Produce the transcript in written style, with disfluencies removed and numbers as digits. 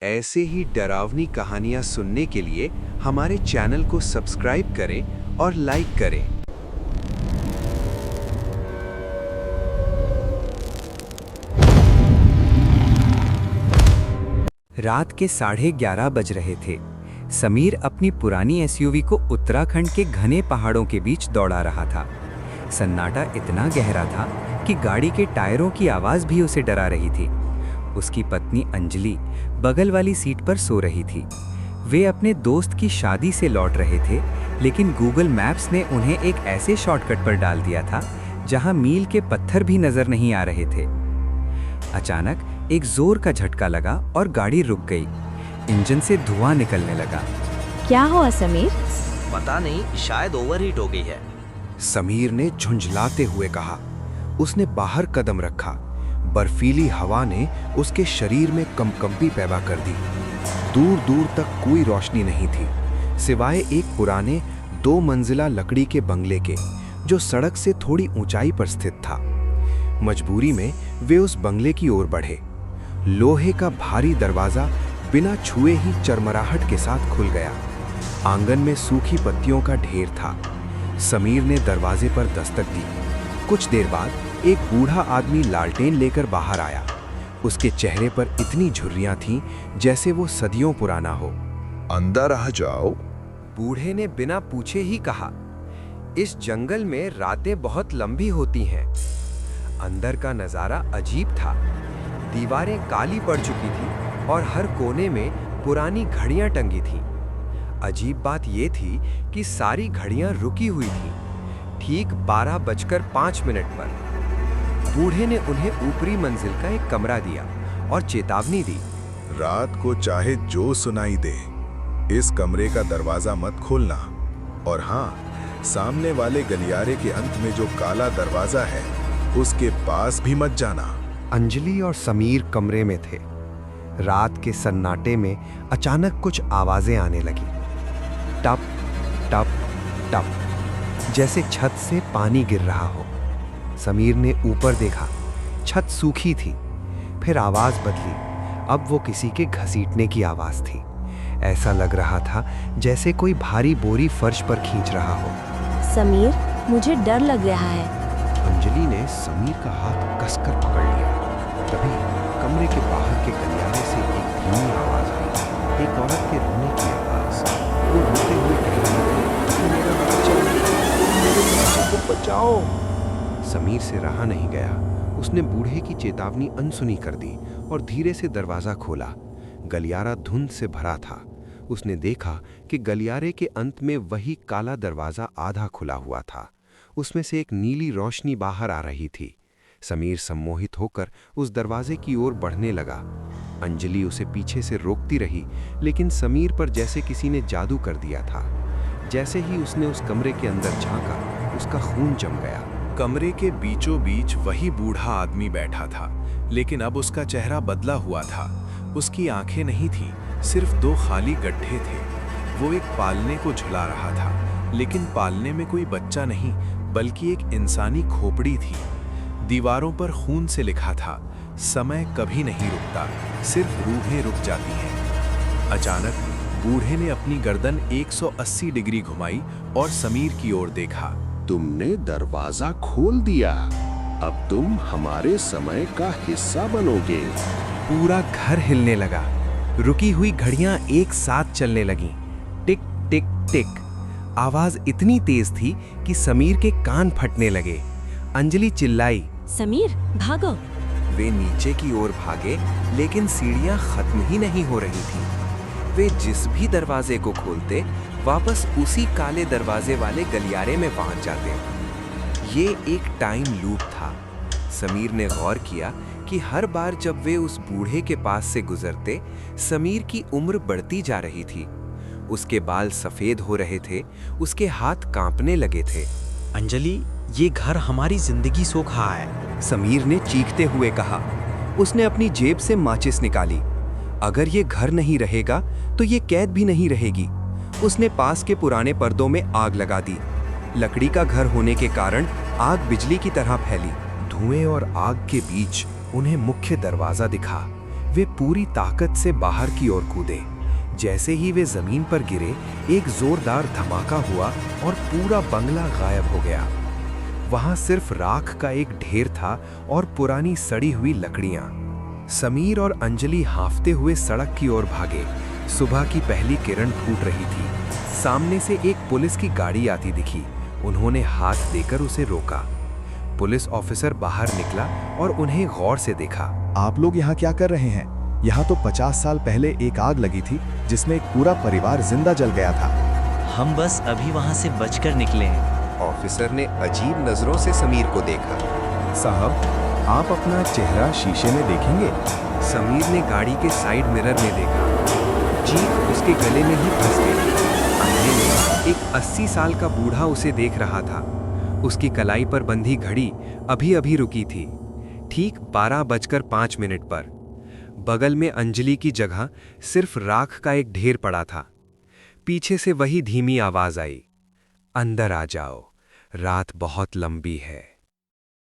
ऐसे ही डरावनी कहानियां सुनने के लिए हमारे चैनल को सब्सक्राइब करें और लाइक करें। रात के 11:30 बज रहे थे। समीर अपनी पुरानी एसयूवी को उत्तराखंड के घने पहाड़ों के बीच दौड़ा रहा था। सन्नाटा इतना गहरा था कि गाड़ी के टायरों की आवाज़ भी उसे डरा रही थी। उसकी पत्नी अंजलि बगल वाली सीट पर सो रही थी। वे अपने दोस्त की शादी से लौट रहे थे, लेकिन गूगल मैप्स ने उन्हें एक ऐसे शॉर्टकट पर डाल दिया था जहां मील के पत्थर भी नजर नहीं आ रहे थे। अचानक एक जोर का झटका लगा और गाड़ी रुक गई। इंजन से धुआं निकलने लगा। क्या हुआ समीर? पता नहीं, शायद ओवरहीट हो गई है। समीर ने झुंझलाते हुए कहा। उसने बाहर कदम रखा। बर्फीली हवा ने उसके शरीर में कंपकंपी पैदा कर दी। दूर दूर तक कोई रोशनी नहीं थी, सिवाय एक पुराने 2 मंजिला लकड़ी के बंगले के, जो सड़क से थोड़ी ऊंचाई पर स्थित था। मजबूरी में वे उस बंगले की ओर बढ़े। लोहे का भारी दरवाजा बिना छुए ही चरमराहट के साथ खुल गया। आंगन में सूखी पत्तियों का ढेर था। समीर ने दरवाजे पर दस्तक दी। कुछ देर बाद एक बूढ़ा आदमी लालटेन लेकर बाहर आया। उसके चेहरे पर इतनी झुर्रियां थीं जैसे वो सदियों पुराना हो। अंदर आ जाओ, बूढ़े ने बिना पूछे ही कहा। इस जंगल में रातें बहुत लंबी होती हैं। अंदर का नजारा अजीब था। दीवारें काली पड़ चुकी थी और हर कोने में पुरानी घड़ियां टंगी थीं। अजीब बात यह थी कि सारी घड़ियां रुकी हुई थीं, ठीक 12:05 पर। बूढ़े ने उन्हें ऊपरी मंजिल का एक कमरा दिया और चेतावनी दी। रात को चाहे जो सुनाई दे, इस कमरे का दरवाजा मत खोलना। और हाँ, सामने वाले गलियारे के अंत में जो काला दरवाजा है, उसके पास भी मत जाना। अंजलि और समीर कमरे में थे। रात के सन्नाटे में अचानक कुछ आवाजें आने लगी। टप टप टप, जैसे छत से पानी गिर रहा हो। समीर ने ऊपर देखा। छत सूखी थी। फिर आवाज बदली। अब वो किसी के घसीटने की आवाज थी। ऐसा लग रहा था जैसे कोई भारी बोरी फर्श पर खींच रहा हो। समीर, मुझे डर लग रहा है। अंजलि ने समीर का हाथ कसकर पकड़ लिया। तभी कमरे के बाहर के गलियारे से एक धीमी आवाज आई। एक औरत के रोने की आवाज। वो रोते हुए कह रही थी, मेरा बच्चा, मेरे बच्चे को बचाओ। समीर से रहा नहीं गया। उसने बूढ़े की चेतावनी अनसुनी कर दी और धीरे से दरवाजा खोला। गलियारा धुंध से भरा था। उसने देखा कि गलियारे के अंत में वही काला दरवाजा आधा खुला हुआ था। उसमें से एक नीली रोशनी बाहर आ रही थी। समीर सम्मोहित होकर उस दरवाजे की ओर बढ़ने लगा। अंजलि उसे पीछे से रोकती रही, लेकिन समीर पर जैसे किसी ने जादू कर दिया था। जैसे ही उसने उस कमरे के अंदर झांका, उसका खून जम गया। कमरे के बीचों बीच वही बूढ़ा आदमी बैठा था, लेकिन अब उसका चेहरा बदला हुआ था। उसकी आंखें नहीं थीं, सिर्फ 2 खाली गड्ढे थे। वो एक पालने को झुला रहा था, लेकिन पालने में कोई बच्चा नहीं, बल्कि एक इंसानी खोपड़ी थी। दीवारों पर खून से लिखा था, समय कभी नहीं रुकता, सिर्फ रूहें रुक जाती हैं। अचानक बूढ़े ने अपनी गर्दन 180 डिग्री घुमाई और समीर की ओर देखा। तुमने दरवाजा खोल दिया, अब तुम हमारे समय का हिस्सा बनोगे। पूरा घर हिलने लगा। रुकी हुई घड़ियां एक साथ चलने लगीं। टिक टिक टिक। आवाज इतनी तेज थी कि समीर के कान फटने लगे। अंजलि चिल्लाई, समीर, भागो। वे नीचे की ओर भागे, लेकिन सीढ़ियां खत्म ही नहीं हो रही थीं। वे जिस भी दरवाजे को खोलते, वापस उसी काले दरवाजे वाले गलियारे में पहुंच जाते। ये एक टाइम लूप था। समीर ने गौर किया कि हर बार जब वे उस बूढ़े के पास से गुजरते, समीर की उम्र बढ़ती जा रही थी। उसके बाल सफेद हो रहे थे, उसके हाथ कांपने लगे थे। अंजलि, ये घर हमारी जिंदगी सो खा है। समीर ने चीखते हुए कहा। उसने अपनी जेब से माचिस निकाली। अगर ये घर नहीं रहेगा तो ये कैद भी नहीं रहेगी। उसने पास के पुराने पर्दों में आग लगा दी। लकड़ी का घर होने के कारण आग बिजली की तरह फैली। धुएं और आग के बीच उन्हें मुख्य दरवाजा दिखा। वे पूरी ताकत से बाहर की ओर कूदे। जैसे ही वे जमीन पर गिरे, एक जोरदार धमाका हुआ और पूरा बंगला गायब हो गया। वहां सिर्फ राख का एक ढेर था और पुरानी सड़ी हुई लकड़ियां। समीर और अंजलि हांफते हुए सड़क की ओर भागे। सुबह की पहली किरण फूट रही थी। सामने से एक पुलिस की गाड़ी आती दिखी। उन्होंने हाथ देकर उसे रोका। पुलिस ऑफिसर बाहर निकला और उन्हें गौर से देखा। आप लोग यहाँ क्या कर रहे हैं? यहाँ तो 50 साल पहले एक आग लगी थी जिसमें एक पूरा परिवार जिंदा जल गया था। हम बस अभी वहाँ से बचकर निकले हैं। ऑफिसर ने अजीब नजरों से समीर को देखा। साहब, आप अपना चेहरा शीशे में देखेंगे? समीर ने गाड़ी के साइड मिरर में देखा। जीप उसके गले में ही फंस गई। अंधे में एक 80 साल का बूढ़ा उसे देख रहा था। उसकी कलाई पर बंधी घड़ी अभी अभी रुकी थी, ठीक 12:05 पर। बगल में अंजलि की जगह सिर्फ राख का एक ढेर पड़ा था। पीछे से वही धीमी आवाज आई, अंदर आ जाओ, रात बहुत लंबी है।